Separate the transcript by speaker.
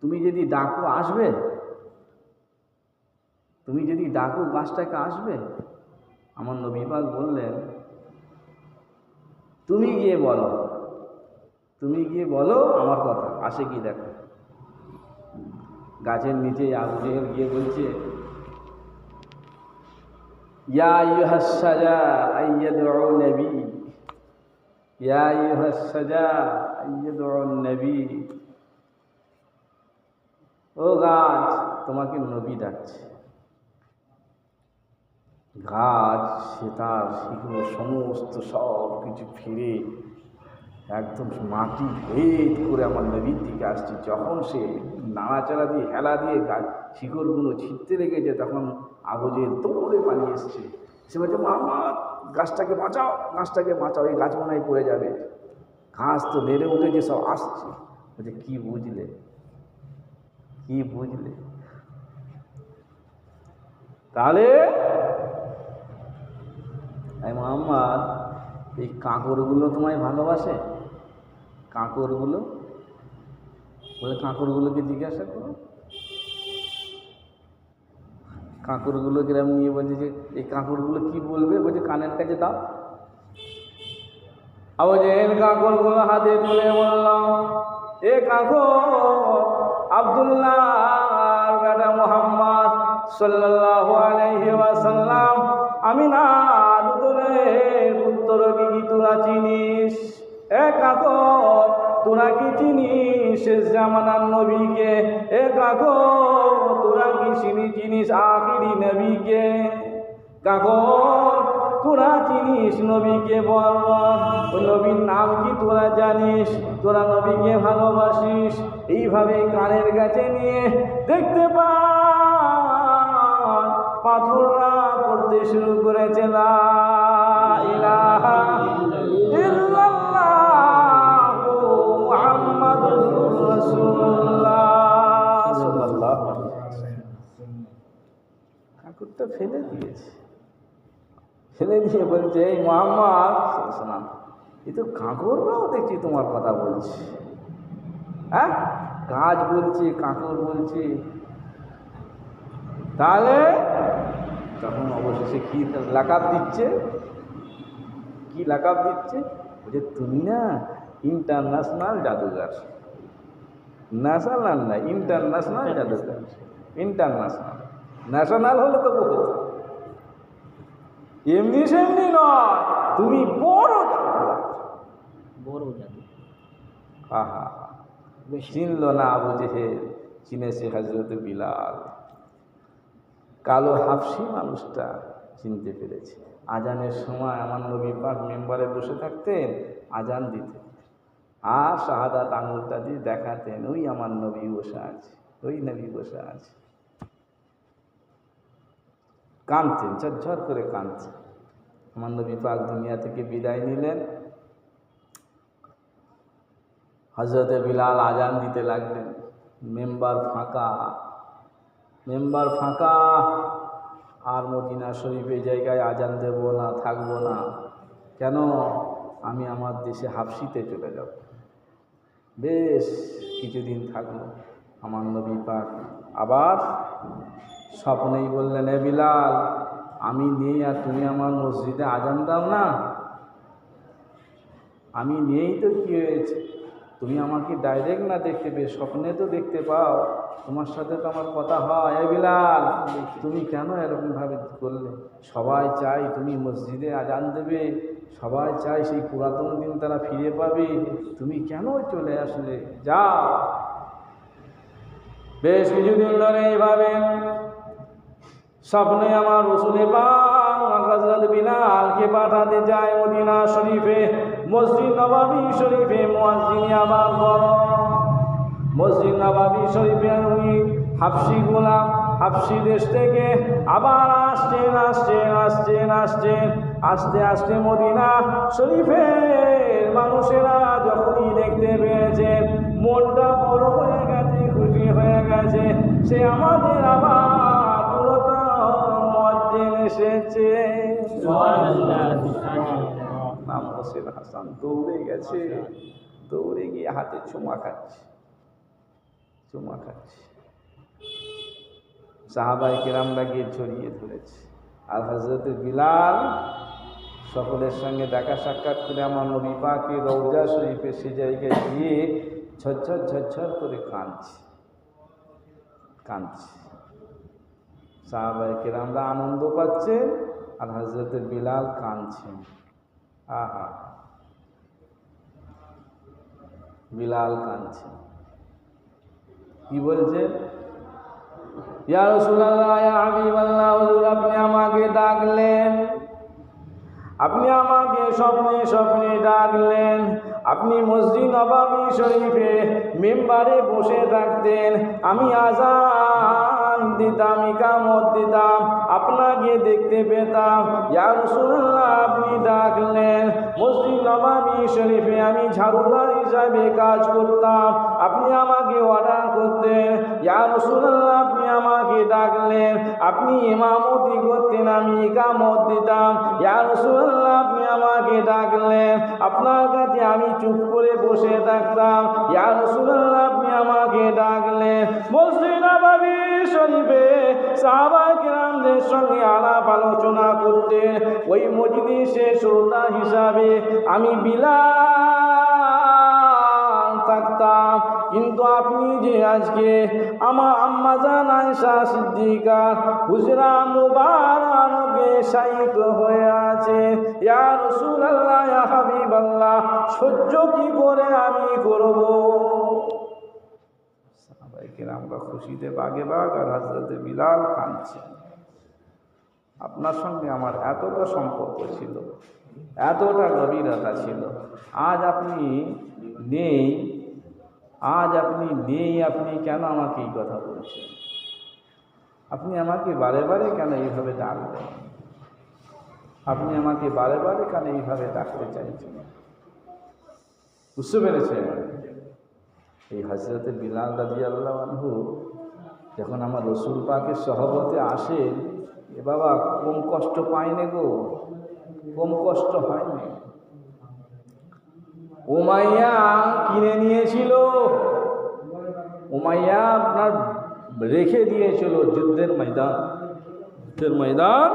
Speaker 1: তুমি যদি ডাকো আসবে? তুমি যদি ডাকো গাছটাকে আসবে? আমার নবী পাক বললেন, তুমি গিয়ে বলো, তুমি গিয়ে বলো আমার কথা, আসে কি দেখো। গাছের নিচে আবু জেহেল গিয়ে বলছে, ইয়া আইয়ুহাস সাজা আইয়াদউ নবী, ইয়া আইয়ুহাস সাজা আইয়াদউ নবী, ও গাছ তোমাকে নবী ডাকছে। গাছ সে তার শিখলো সমস্ত সব কিছু ফিরে একদম মাটি ভেদ করে আমার নবীর দিকে আসছে। যখন সে নাড়াচাড়া দিয়ে হেলা দিয়ে গাছ শিকড়গুলো ছিটতে লেগেছে, তখন আবু জেহেল দৌড়ে পালিয়ে এসছে। সে বলছে, মুহাম্মদ গাছটাকে বাঁচাও, গাছটাকে বাঁচাও, এই গাছ মনে হয় পড়ে যাবে। ঘাস তো নেড়ে উঠেছে, সব আসছে। বলছে, কি বুঝলে, কি বুঝলে? তাহলে মুহাম্মদ, এই কাঁকড়গুলো তোমায় ভালোবাসে? কাঁকড়গুলো? বলে, কাঁকড়গুলোকে জিজ্ঞাসা করো। কাঁকড়গুলো কিরম নিয়ে বলছে যে, এই কাঁকড়গুলো কি বলবে? বলছে, কানের কাছে দাও। আবু জেহেল কাঁকড়গুলো হাতে তুলে বলল, এ কাঁকড় আব্দুল্লাহর বেটা মুহাম্মদ সাল্লাল্লাহু আলাইহি ওয়াসাল্লাম আমিনার উদরের পুত্র কি তোরা চিনিস? এ কাঁকড় তোরা কি চিনিস শেষ জামানার নবীকে? এ কাঁকড় তোরা কি চিনিস আখিরি নবীকে? কাঁকড় তোরা চিনিস নবীকে? বল, ওই নবীর নাম কি তোরা জানিস? তোরা নবীকে ভালোবাসিস? এইভাবে কানের কাছে নিয়ে দেখতে পান পাথররা পড়তে শুরু করেছে, লা ইলাহা ইল্লাল্লাহু মুহাম্মাদুর রাসূলুল্লাহ সাল্লাল্লাহু আলাইহি ওয়াসাল্লাম। কাকুরটা ফেলে দিয়েছে, ফেলে দিয়ে বলছে, এই মুহাম্মদ শোনান, এই তো কাঁকড়রাও দেখছি তোমার কথা বলছে। হ্যাঁ, গাছ বলছে, কাঁকড় বলছে। তাহলে তখন অবশেষে কি লাকাব দিচ্ছে, কি লাকাব দিচ্ছে? বলছে, তুমি না ইন্টারন্যাশনাল জাদুঘর। ন্যাশনাল না, ইন্টারন্যাশনাল জাদুঘর। ইন্টারন্যাশনাল, ন্যাশনাল হলে তো বহুত, এমনি সেমনি নয়, তুমি বড় জাদুঘর, বড় জাদু। আহা, চিনল না আবু জেহেল, চিনেছে হযরত বিলাল। কালো হাফসি মানুষটা চিনতে পেরেছে। আজানের সময় আমার নবী পাক মেম্বারে বসে থাকতেন, আজান দিতেন, আর শাহাদাত আঙুলটা দিয়ে দেখাতেন, ওই আমার নবী বসে আছে, ওই নবী বসে আছে। কাঁদতেন, ঝরঝর করে কাঁদতেন। আমার নবী পাক দুনিয়া থেকে বিদায় নিলেন। হযরত বিলাল আজান দিতে লাগলেন। মেম্বার ফাঁকা, মেম্বার ফাঁকা। আর মদিনা শরীফে জায়গায় আজান দেব না, থাকবো না। কেন? আমি আমার দেশে হাফসিতে চলে যাব। বেশ কিছুদিন থাকলো। আমার নবী পাক আবার স্বপ্নেই বললেন, এ বিলাল, আমি নেই আর তুমি আমার মসজিদে আজান দাও না? আমি নেই তো কি হয়েছে? তুমি আমাকে ডাইরেক্ট না দেখতে পেয়ে স্বপ্নে তো দেখতে পাও, তোমার সাথে তো আমার কথা হয়। এ বিলাল, তুমি কেন এরকমভাবে করলে? সবাই চাই তুমি মসজিদে আজান দেবে, সবাই চায় সেই পুরাতন দিন তারা ফিরে পাবে, তুমি কেন চলে আসলে? যাও। বেশ কিছুদিন ধরে এইভাবে স্বপ্নে আমার রসুলে পাক হযরত বিলালকে পাঠাতে যায় মদিনা শরীফে, মসজিদ নববী শরীফে মুয়াজ্জিন আবার বড়। মসজিদ নববী শরীফে উনি হাফসি গোলাম, হাফসি দেশ থেকে আবার আসছেন আসছেন আসছেন আসছেন আস্তে আস্তে মদিনা শরীফের মানুষেরা যখনই দেখতে পেয়েছেন, মনটা বড় হয়ে গেছে, খুশি হয়ে গেছে। সে আমাদের আবার পুরাতন মুয়াজ্জিন এসেছে। নাম হোসেন হাসান দৌড়ে গেছে, দৌড়ে গিয়ে হাতে চুমা খাচ্ছে, চুমা খাচ্ছে। সাহাবায়ে কেরামরা গিয়ে ছড়িয়ে ধরেছে। আর হযরত বিলাল সকলের সঙ্গে দেখা সাক্ষাৎ করে আমার নবী পাকের রওজা শরীফে সে জায়গায় গিয়ে ঝরঝর ঝরঝর করে কাঁদছে। সাহাবায়ে কেরামরা আনন্দ পাচ্ছে আর হযরত বিলাল কাঁদছেন। আহা, বিলাল কাঁদছেন। কি বলছেন? ইয়া রাসূলুল্লাহ, ইয়া হাবিবাল্লাহ, হুজুর আপনি আমাকে ডাকলেন, আপনি আমাকে স্বপ্নে স্বপ্নে ডাকলেন। আপনি মসজিদ নববী শরীফে মিম্বারে বসে থাকতেন, আমি আযান দিতাম, ইকামত দিতাম, আপনাকে দেখতে পেতাম। ইয়া রাসূলুল্লাহ, আপনি ডাকলেন। মসজিদ নববী শরীফে আমি ঝাড়ুদার হিসাবে কাজ করতাম, আপনি আমাকে অর্ডার করতেন। ইয়া রাসূলুল্লাহ, আপনি আমাকে ডাকলেন। আপনি ইমামতি করতেন, আমি ইকামত দিতাম। ইয়া রাসূলুল্লাহ, আপনি আমাকে ডাকলেন। আপনার কাছে আমি চুপ করে বসে থাকতাম। ইয়া রাসূলুল্লাহ, আপনি আমাকে ডাকলেন। মসজিদ নববী শরীফে সাহাবায়ে কেরামদের সঙ্গে আলাপ আলোচনা করতেন। ওই মজলিসে শ্রোতা হিসাবে আমি বিলাল থাকতাম। কিন্তু আপনি যে আজকে আমার আম্মাজান আয়েশা সিদ্দিকা হুজরা মুবারকে শায়িত হয়ে আছে, ইয়া রাসূলুল্লাহ, ইয়া হাবিবাল্লাহ, সহ্য কি করে আমি করব? সাহাবায়ে কেরামরা খুশিতে বাগে বাগ আর হযরত বিলাল কাঁদছেন। আপনার সঙ্গে আমার এতটা সম্পর্ক ছিল, এতটা গভীরতা ছিল, আজ আপনি নেই, আপনি কেন আমাকে এই কথা বলছেন? আপনি আমাকে বারে বারে কেন এইভাবে ডাকবেন? আপনি আমাকে বারে বারে কেন এইভাবে ডাকতে চাইছেন? বুঝতে পেরেছেন? এই হযরত বিলাল রাদিয়াল্লাহু আনহু যখন আমার রাসূল পাকের সহবতে আসেন, এ বাবা কম কষ্ট পায়নি গো, কম কষ্ট হয়নি। উমাইয়া কিনে নিয়েছিল, উমাইয়া আপনার রেখে দিয়েছিল যুদ্ধের ময়দান